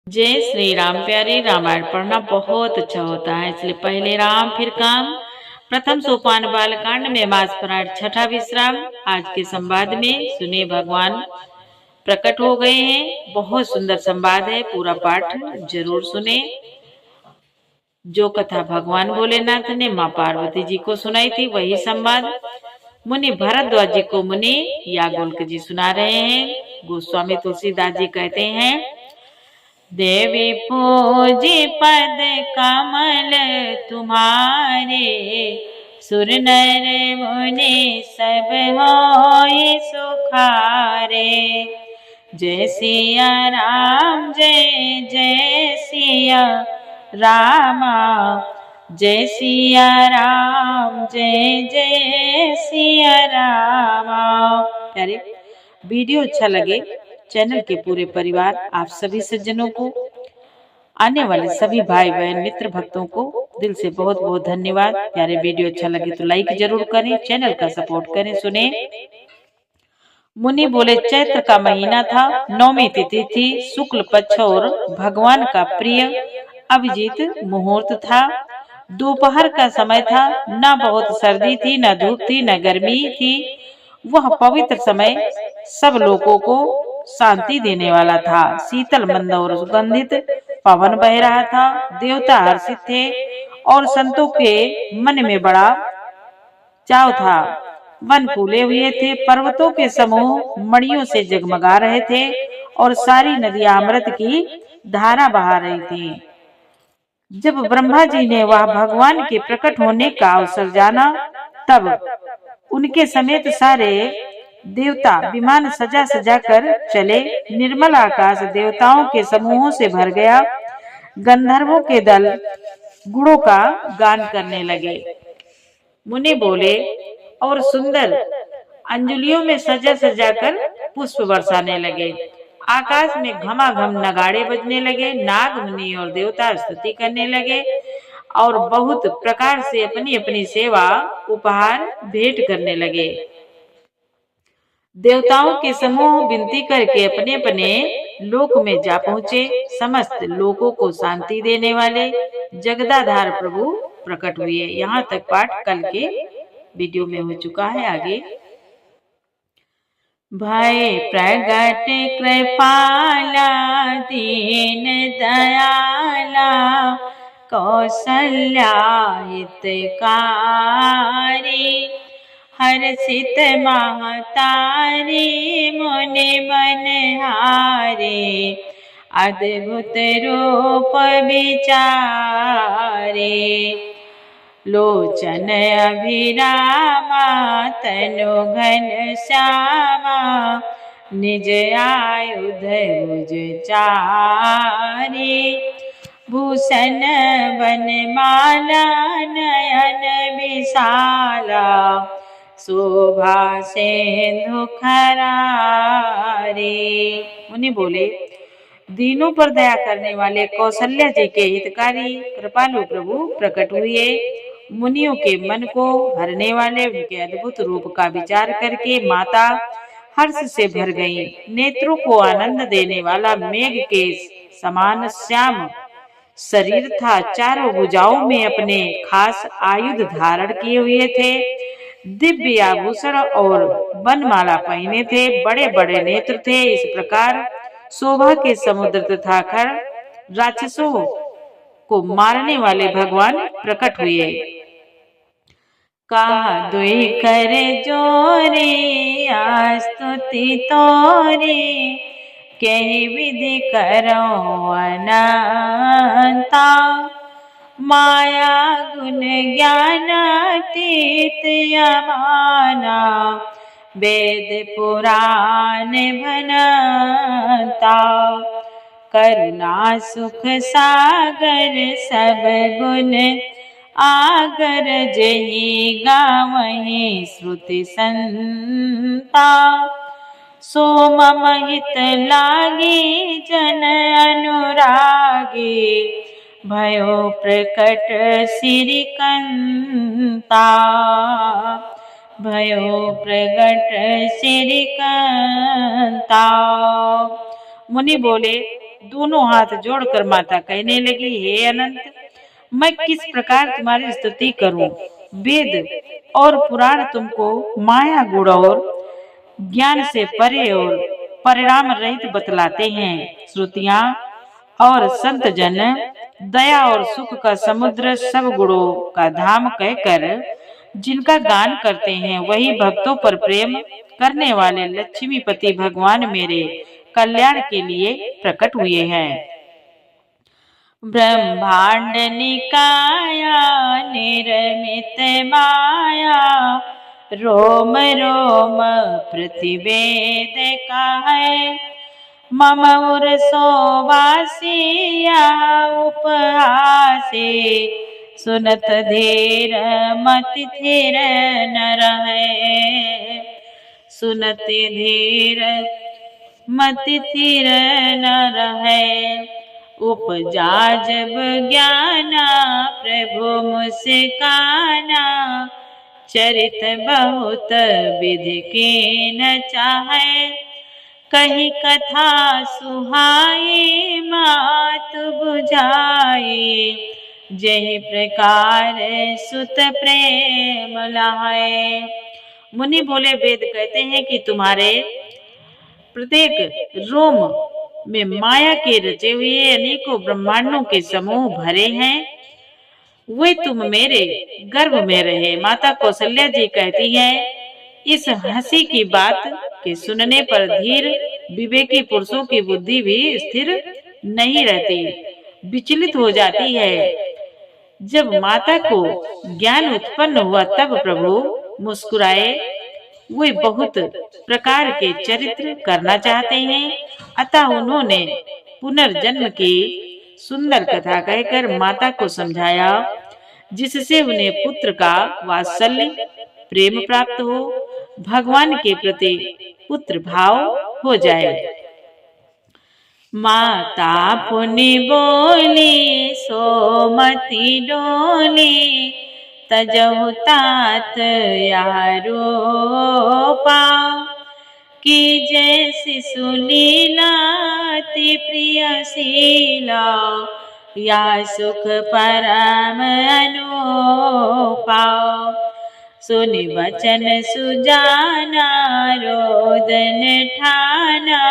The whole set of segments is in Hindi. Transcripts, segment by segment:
जय श्री राम। प्यारे, रामायण पढ़ना बहुत अच्छा होता है, इसलिए पहले राम फिर काम। प्रथम सोपान बालकांड में मास परायण छठा विश्राम। आज के संवाद में सुने भगवान प्रकट हो गए हैं। बहुत सुंदर संवाद है, पूरा पाठ जरूर सुने। जो कथा भगवान भोलेनाथ ने माँ पार्वती जी को सुनाई थी वही संवाद मुनि भरद्वाज जी को मुनि याज्ञवल्क्य जी सुना रहे हैं। गोस्वामी तुलसीदास जी कहते हैं, देवी पूजी पद कमल तुम्हारे, सुर नर मुनि सब होय सुखारे। जय सिया राम, जय जय सिया रामा, जय सिया राम, जय जय सिया रामा। प्यारे, वीडियो अच्छा लगे चैनल के पूरे परिवार, आप सभी सज्जनों को, आने वाले सभी भाई बहन मित्र भक्तों को दिल से बहुत बहुत धन्यवाद। प्यारे, वीडियो अच्छा लगे तो लाइक जरूर करें, चैनल का सपोर्ट करें। सुने। मुनि बोले, चैत्र का महीना था, नौमी तिथि थी, शुक्ल पक्ष और भगवान का प्रिय अभिजीत मुहूर्त था। दोपहर का समय था, न बहुत सर्दी थी, न धूप थी, न गर्मी थी। वह पवित्र समय सब लोगों को शांति देने वाला था। शीतल मंद और सुगंधित पवन बह रहा था। देवता हर्षित थे और संतों के मन में बड़ा चाव था। वन फूले हुए थे, पर्वतों के समूह मणियों से जगमगा रहे थे और सारी नदियां अमृत की धारा बहा रही थी। जब ब्रह्मा जी ने वह भगवान के प्रकट होने का अवसर जाना, तब उनके समेत सारे देवता विमान सजा सजा कर चले। निर्मल आकाश देवताओं के समूहों से भर गया। गंधर्वों के दल गुणों का गान करने लगे। मुनि बोले, और सुंदर अंजलियों में सजा सजा कर पुष्प बरसाने लगे। आकाश में घमाघम नगाड़े बजने लगे। नाग मुनि और देवता स्तुति करने लगे और बहुत प्रकार से अपनी अपनी सेवा उपहार भेंट करने लगे। देवताओं के समूह विनती करके अपने अपने लोक में जा पहुँचे। समस्त लोगों को शांति देने वाले जगदाधार प्रभु प्रकट हुए। यहाँ तक पाठ कल के वीडियो में हो चुका है। आगे, भय प्रगट कृपाला दीन दयाला, कौशल्या हितकारी, हर्षित महतारी मुनि मनहारे, अद्भुत रूप विचारे। लोचन अभिरामा तनु घन श्यामा, निज आयुध भुज चारे। भूषण वनमाला नयन विशाला, शोभा सिंधु खरारे। मुनि बोले, दीनों पर दया करने वाले कौशल्या जी के हितकारी कृपालु प्रभु प्रकट हुए। मुनियों के मन को हरने वाले उनके अद्भुत रूप का विचार करके माता हर्ष से भर गई। नेत्रों को आनंद देने वाला मेघ के समान श्याम शरीर था। चारों भुजाओं में अपने खास आयुध धारण किए हुए थे। दिव्य आभूषण और वनमाला पहने थे। बड़े बड़े नेत्र थे। इस प्रकार शोभा के समुद्र तथा खर राक्षसों को मारने वाले भगवान प्रकट हुए। कहा दुई कर जोरे स्तुति तोरे, कही विधि करो अनंता। माया गुण ज्ञान अतीत यमाना, वेद पुराण भनता। करुणा सुख सागर सब गुण आगर, जही गावही श्रुति संता। सो मम हित लागी जन अनुरागी, भयो प्रकट श्री कंता। भयो प्रकट श्री कंता। मुनि बोले, दोनों हाथ जोड़कर माता कहने लगी, हे अनंत, मैं किस प्रकार तुम्हारी स्तुति करूं। वेद और पुराण तुमको माया गुण और ज्ञान से परे और परिणाम रहित बतलाते हैं। श्रुतियां और संत जन दया और सुख का समुद्र, सब गुणों का धाम कहकर जिनका गान करते हैं, वही भक्तों पर प्रेम करने वाले लक्ष्मीपति भगवान मेरे कल्याण के लिए प्रकट हुए हैं। ब्रह्मांड निकाया निर्मित माया, रोम रोम प्रतिवेद का है। मम उरसो वासिया उपहासे, सुनत धीर मति धीर न रहे। सुनत धीर मति धीर न रहे। उपजा जब ज्ञाना प्रभु मुस्काना, चरित बहुत विधि के न चाहे। कही कथा सुहाई मात बुझाई, जही प्रकार सुत प्रेम लाए। मुनि बोले, वेद कहते हैं कि तुम्हारे प्रत्येक रोम में माया के रचे हुए अनेकों ब्रह्मांडों के समूह भरे हैं। वे तुम मेरे गर्भ में रहे। माता कौशल्या जी कहती हैं, इस हंसी की बात के सुनने पर धीर विवेकी पुरुषों की बुद्धि भी स्थिर नहीं रहती, विचलित हो जाती है। जब माता को ज्ञान उत्पन्न हुआ तब प्रभु मुस्कुराए। वे बहुत प्रकार के चरित्र करना चाहते हैं, अतः उन्होंने पुनर्जन्म की सुंदर कथा कहकर माता को समझाया, जिससे उन्हें पुत्र का वात्सल्य प्रेम प्राप्त हो, भगवान के प्रति पुत्र भाव हो जाए। माता पुनि बोली सोमति डोली, तजहु तात यारो पा। की जैसी सुलीलाति प्रिय शीला, या सुख परम अनुपा। सुनि वचन सुजाना रोदन ठाना,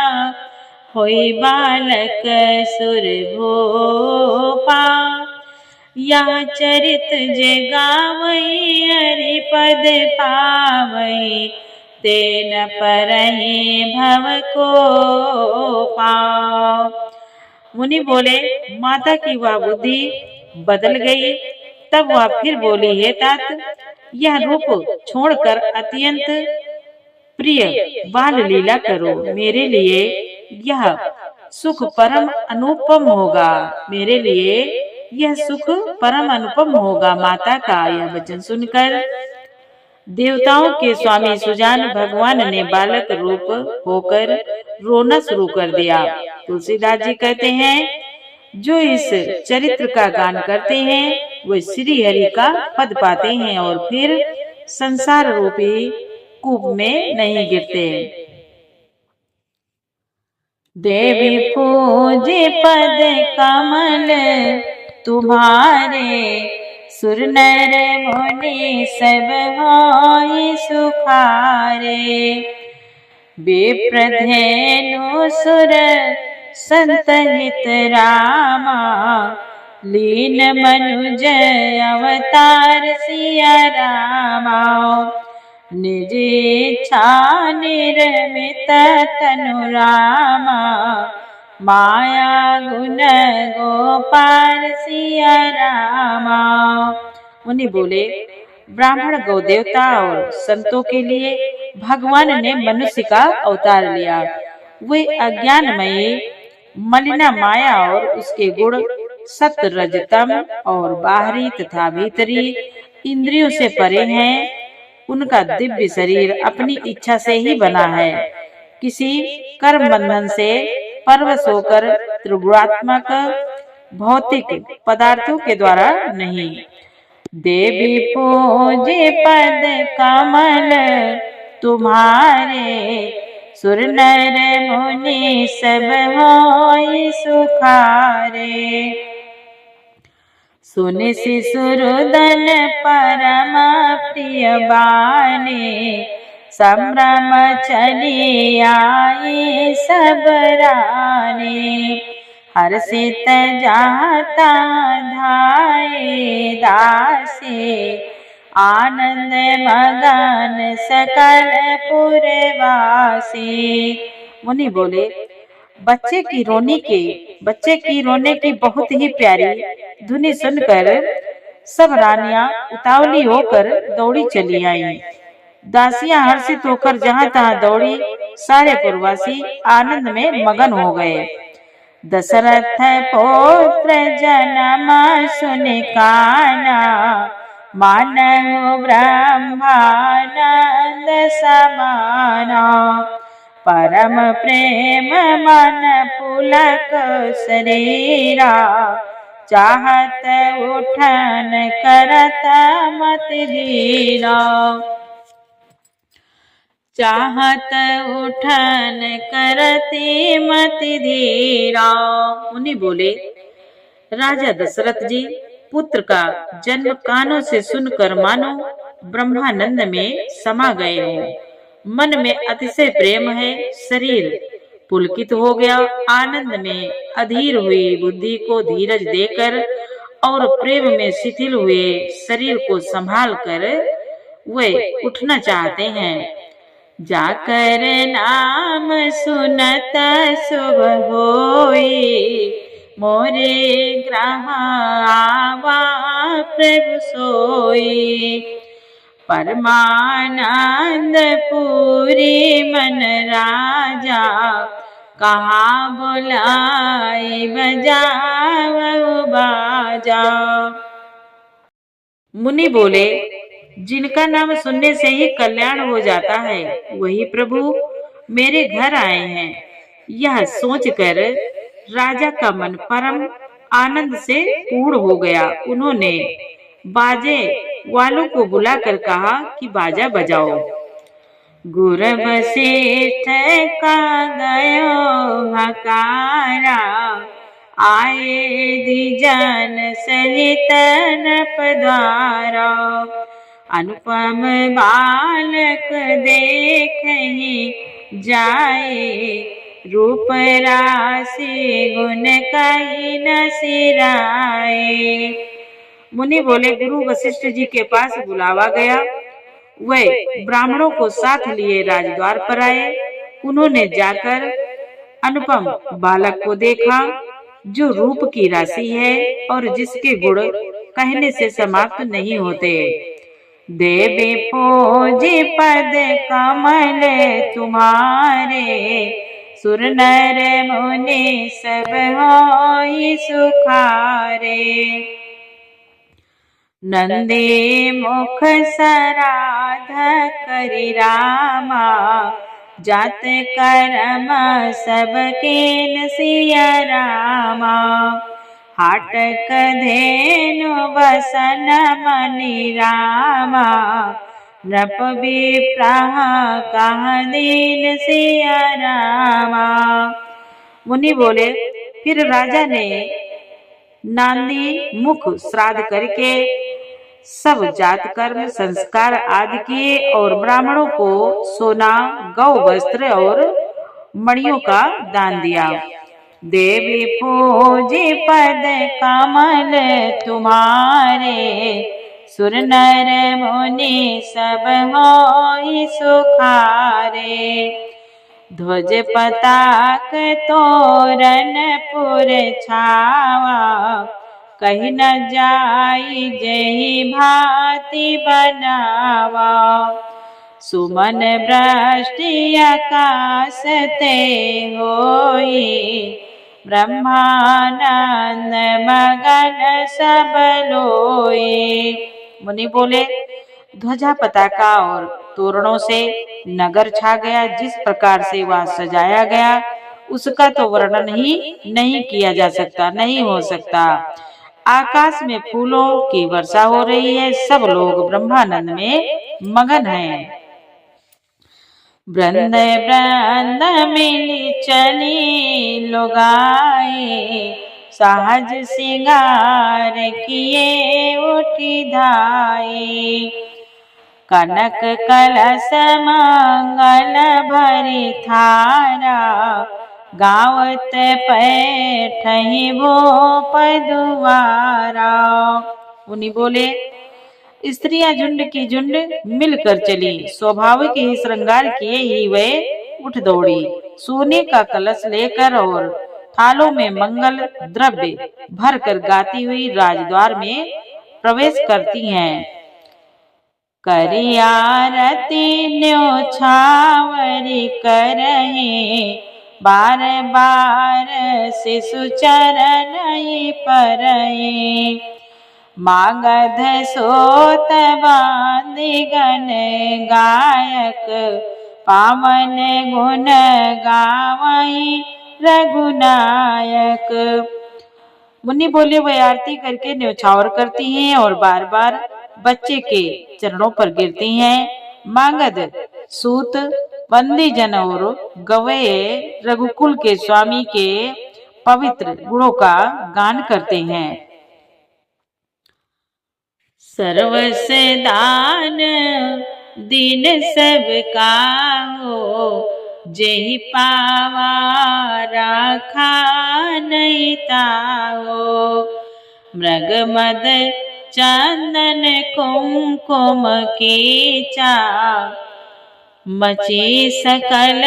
होई बालक सुर भोपा। या चरित जे गावई हरि पद पावई, तेन परहि भव को पाव। मुनि बोले, माता की वह बुद्धि बदल गई। तब वह फिर बोली, हे तात, यह रूप छोड़कर अत्यंत प्रिय बाल लीला करो। मेरे लिए यह सुख परम अनुपम होगा। मेरे लिए यह सुख परम अनुपम होगा। माता का यह वचन सुनकर देवताओं के स्वामी सुजान भगवान ने बालक रूप होकर रोना शुरू कर दिया। तुलसीदास जी कहते हैं, जो इस चरित्र का गान करते हैं वे श्री हरि का पद पाते हैं और फिर संसार रूपी कूप में नहीं गिरते। देवी पूजे पद कमल तुम्हारे, सुर नर मुनि सब होई सुखारे। विप्रधेनु सुर संत हित रामा, लीन मनुज अवतार सिया रामा। निज इच्छा निर्मित तनु रामा, माया गुण गोपाल सिया रामा। मुनि बोले, ब्राह्मण गौ देवता और संतों के लिए भगवान ने मनुष्य का अवतार लिया। वे अज्ञानमयी मलिना माया और उसके गुण सत्य रजतम और बाहरी तथा भीतरी इंद्रियों से परे हैं। उनका दिव्य शरीर अपनी इच्छा से ही बना है, किसी कर्म बंधन से परवश होकर त्रिगुणात्मक भौतिक पदार्थों के द्वारा नहीं। देवी पूजे पद कमल तुम्हारे, सुर नर मुनि सब होई सुखारे। सुनि शिशुरुदन परम प्रिय बानी, संभ्रम चली आई सब रानी। हर्षित जाता धाये दासी, आनंद मगन सकल पुरवासी। मुनि बोले, बच्चे की रोने की बहुत ही प्यारी धुनी सुनकर सब रानियां उतावली होकर दौड़ी चली आई। दासियां हर्षित होकर जहां तहां दौड़ी, सारे पुरवासी आनंद में मगन हो गए। दशरथ पौत्र जन्म सुनि काना, मानहु ब्रह्मानंद समाना। परम प्रेम मन पुलक शरीरा, चाहत उठन करत मति धीरा। चाहत उठन करती मति धीरा। मुनि बोले, राजा दशरथ जी पुत्र का जन्म कानों से सुनकर मानो ब्रह्मानंद में समा गए हो। मन में अतिशय प्रेम है, शरीर पुलकित हो गया। आनंद में अधीर हुई बुद्धि को धीरज देकर और प्रेम में शिथिल हुए शरीर को संभाल कर वे उठना चाहते हैं। जाकर नाम सुनत शुभ होई, मोरे ग्रह आवा प्रभु सोई। परमानंद पूरी मन राजा, कहाँ बुलाए बजावो बाजा। मुनि बोले, जिनका नाम सुनने से ही कल्याण हो जाता है, वही प्रभु मेरे घर आए हैं। यह सोचकर राजा का मन परम आनंद से पूर्ण हो गया। उन्होंने बाजे वालों को बुलाकर कहा कि बाजा बजाओ। गुर वशिष्ठ का गयो हकारा, आए द्विजन सहित नपद्वारा। अनुपम बालक देखहि जाए, रूप राशि गुण कहि न सिराए। मुनि बोले, गुरु वशिष्ठ जी के पास बुलावा गया। वे ब्राह्मणों को साथ लिए राजद्वार पर आए। उन्होंने जाकर अनुपम बालक को देखा, जो रूप की राशि है और जिसके गुण कहने से समाप्त नहीं होते। देवी पूजी पद कमल तुम्हारे, सुर नर मुनि सब होई सुखारे। नंदी मुख सराध करि रामा, जात कर्म सब कीन सिया रामा। हाटक धेनु बसन मनि रामा, नृप विप्रह कह दीन सिया रामा। मुनि बोले, फिर राजा ने नांदी मुख श्राद्ध करके सब जात कर्म संस्कार आदि किए और ब्राह्मणों को सोना, गौ वस्त्र और मणियों का दान दिया। देवी पूजी पद कमल तुम्हारे, सुर नर मुनि सब होई सुखारे। ध्वज पताक तोरण पुर छावा, कहीं न जाई जही भांति बनावा। सुमन वृष्टि आकाश ते होई, ब्रह्मानंद मगन सब लोई। मुनि बोले, ध्वजा पताका और तोरणों से नगर छा गया। जिस प्रकार से वह सजाया गया उसका तो वर्णन ही नहीं किया जा सकता, नहीं हो सकता। आकाश में फूलों की वर्षा हो रही है। सब लोग ब्रह्मानंद में मगन हैं। वृंद वृंद मिली चली लुगाए, सहज सिंगार किए उठी धाये। कनक कलश मंगल भरी थारा, गावत पैठही वो पदुवारा। मुनि बोले, स्त्रियां झुंड की झुंड मिलकर चली, स्वाभाविक ही श्रृंगार किए ही वे उठ दौड़ी। सोने का कलश लेकर और थालों में मंगल द्रव्य भरकर गाती हुई राजद्वार में प्रवेश करती हैं। करियारती न्योछावरी करहे, बार बार शिशु चरण परहे। मागध सोत बांधि गण गायक, पावन गुण गावई रघुनायक। मुनि बोले, वह आरती करके न्योछावर करती हैं और बार बार बच्चे के चरणों पर गिरती हैं। मागध सूत बंदी जन और गवये रघुकुल के स्वामी के पवित्र गुणों का गान करते हैं। सर्वस दान दीन सब काहो, जेहि पावा राखा नहीं ताहो। मृग मद चंदन कुमकुम कीचा, मची सकल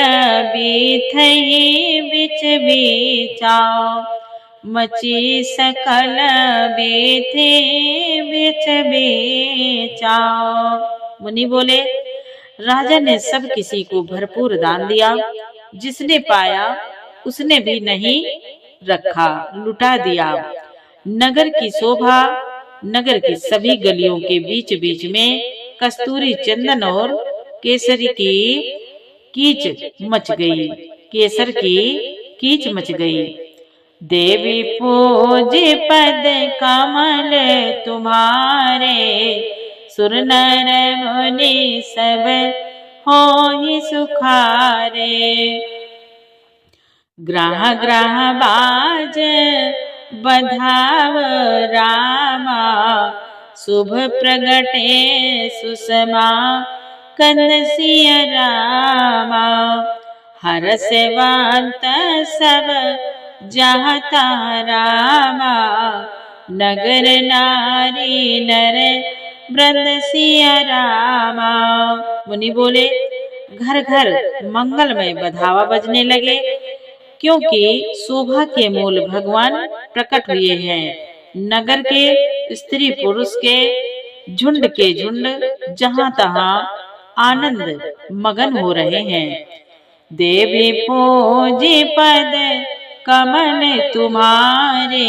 बीथई बिच बीचा। मची सकल बीथे बिच बीचा। मुनि बोले, राजा ने सब किसी को भरपूर दान दिया, जिसने पाया उसने भी नहीं रखा, लुटा दिया। नगर की शोभा, नगर की सभी गलियों के बीच बीच में कस्तूरी चंदन और केसरी की कीच मच गई, केसर की कीच मच गई। देवी पूज्य पद कमल तुम्हारे, सुर नर मुनि सब होहि सुखारे। ग्राह ग्राह बाज बधाव रामा, शुभ प्रगटे सुषमा कंद सिया रामा। हरसवंत सब जहता रामा, नगर नारी नर वृंद सिया रामा। मुनि बोले, घर घर मंगलमय बधावा बजने लगे, क्योंकि शोभा के मूल भगवान प्रकट हुए हैं। नगर के स्त्री पुरुष के झुंड के झुंड जहां तहां आनंद मगन हो रहे हैं। देवी पूजी पद कमल तुम्हारे,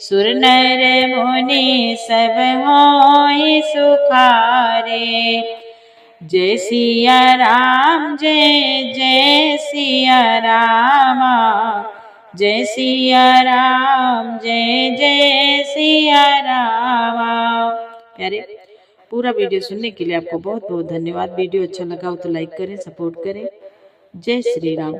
सुर नर मुनि सब होय सुखारे। जय सिया राम जय जय सिया रामा, जय सिया राम जय जय सिया रामा। प्यारे, पूरा वीडियो सुनने के लिए आपको बहुत बहुत धन्यवाद। वीडियो अच्छा लगा हो तो लाइक करें, सपोर्ट करें। जय श्री राम।